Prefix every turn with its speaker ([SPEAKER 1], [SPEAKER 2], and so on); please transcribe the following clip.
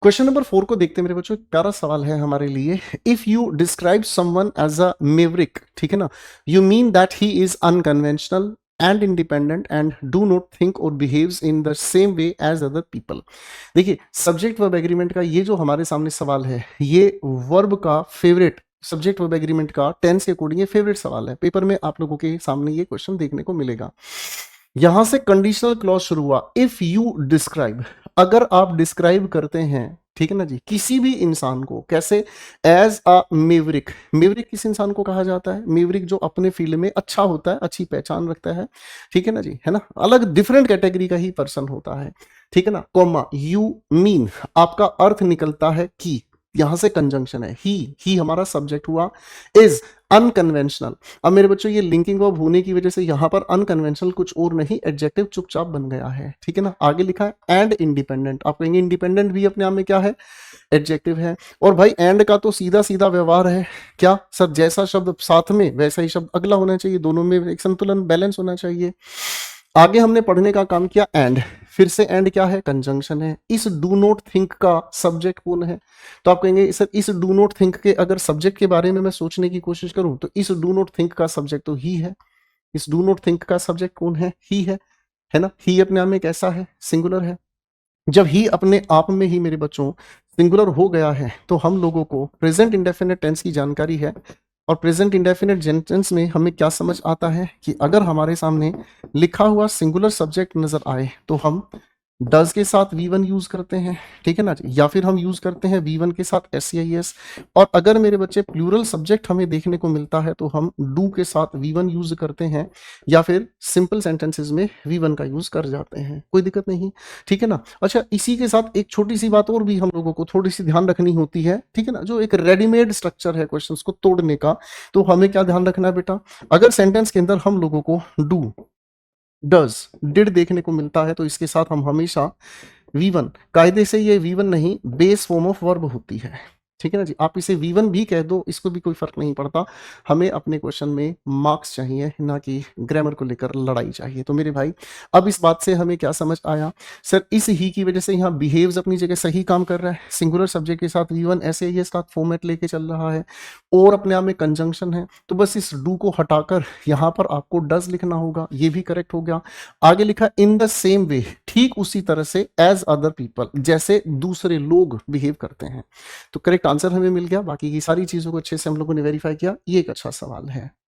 [SPEAKER 1] Question number 4 को देखते हैं मेरे बच्चों। एक प्यारा सवाल है हमारे लिए। If you describe someone as a maverick, ठीक है ना, you mean that he is unconventional and independent and do not think और behaves in the same way as other people. देखिए, सब्जेक्ट वर्ब एग्रीमेंट का ये जो हमारे सामने सवाल है, ये वर्ब का फेवरेट, सब्जेक्ट वर्ब एग्रीमेंट का टेंस के अकॉर्डिंग ये फेवरेट सवाल है। पेपर में आप लोगों के सामने ये क्वेश्चन देखने को मिलेगा। यहां से कंडीशनल क्लॉज शुरू हुआ। इफ यू डिस्क्राइब, अगर आप डिस्क्राइब करते हैं, ठीक है ना जी, किसी भी इंसान को कैसे, एज अ मेवरिक। मेवरिक किस इंसान को कहा जाता है? मेवरिक जो अपने फील्ड में अच्छा होता है, अच्छी पहचान रखता है, ठीक है ना जी, है ना, अलग डिफरेंट कैटेगरी का ही पर्सन होता है, ठीक है ना। कॉमा यू मीन, आपका अर्थ निकलता है कि, यहां से कंजंक्शन है, ही हमारा सब्जेक्ट हुआ, इज अनकन्वेंशनल। अब मेरे बच्चों ये लिंकिंग वर्ब होने की वजह से यहां पर अनकन्वेंशनल कुछ और नहीं, एडजेक्टिव चुपचाप बन गया है, ठीक है ना। आगे लिखा है एंड इंडिपेंडेंट। आप कहेंगे इंडिपेंडेंट भी अपने आप में क्या है? एडजेक्टिव है। और भाई एंड का तो सीधा सीधा व्यवहार है, क्या सर? जैसा शब्द साथ में वैसा ही शब्द अगला होना चाहिए, दोनों में एक संतुलन, बैलेंस होना चाहिए। आगे हमने पढ़ने का काम किया एंड, फिर से एंड क्या है? कंजंक्शन है। इस डू नॉट थिंक का सब्जेक्ट कौन है? तो आप कहेंगे सर इस डू नॉट थिंक के अगर सब्जेक्ट के बारे में मैं सोचने की कोशिश करूं तो इस डू नॉट थिंक का सब्जेक्ट तो ही है। इस डू नॉट थिंक का सब्जेक्ट कौन है? ही है ना। ही अपने आप में कैसा है? सिंगुलर है। जब ही अपने आप में ही मेरे बच्चों सिंगुलर हो गया है तो हम लोगों को प्रेजेंट इंडेफिनिट टेंस की जानकारी है। और प्रेजेंट इंडेफिनिट टेंस में हमें क्या समझ आता है कि अगर हमारे सामने लिखा हुआ सिंगुलर सब्जेक्ट नजर आए तो हम डज के साथ V1 यूज करते हैं, ठीक है ना जी, या फिर हम यूज करते हैं V1 के साथ SEIS। और अगर मेरे बच्चे प्लूरल सब्जेक्ट हमें देखने को मिलता है तो हम डू के साथ V1 यूज करते हैं, या फिर सिंपल सेंटेंसेस में V1 का यूज कर जाते हैं, कोई दिक्कत नहीं, ठीक है ना। अच्छा, इसी के साथ एक छोटी सी बात और भी हम लोगों को थोड़ी सी ध्यान रखनी होती है, ठीक है ना। जो एक रेडीमेड स्ट्रक्चर है क्वेश्चन को तोड़ने का, तो हमें क्या ध्यान रखना है बेटा? अगर सेंटेंस के अंदर हम लोगों को डू, डज, डिड देखने को मिलता है तो इसके साथ हम हमेशा V1, कायदे से ये V1 नहीं, बेस फॉर्म ऑफ वर्ब होती है, ठीक है ना जी। आप इसे V1 भी कह दो, इसको भी कोई फर्क नहीं पड़ता। हमें अपने क्वेश्चन में मार्क्स चाहिए, ना कि ग्रामर को लेकर लड़ाई चाहिए। तो मेरे भाई, अब इस बात से हमें क्या समझ आया? सर इस ही की वजह से यहाँ बिहेव्स अपनी जगह सही काम कर रहा है, सिंगुलर सब्जेक्ट के साथ V1 ऐसे ही साथ फॉर्मेट लेके चल रहा है, और अपने आप में कंजंक्शन है। तो बस इस डू को हटाकर यहाँ पर आपको डज लिखना होगा, ये भी करेक्ट हो गया। आगे लिखा इन द सेम वे, ठीक उसी तरह से, एज अदर पीपल, जैसे दूसरे लोग बिहेव करते हैं। तो करेक्ट आंसर हमें मिल गया। बाकी की सारी चीजों को अच्छे से हम लोगों ने वेरीफाई किया। ये एक अच्छा सवाल है।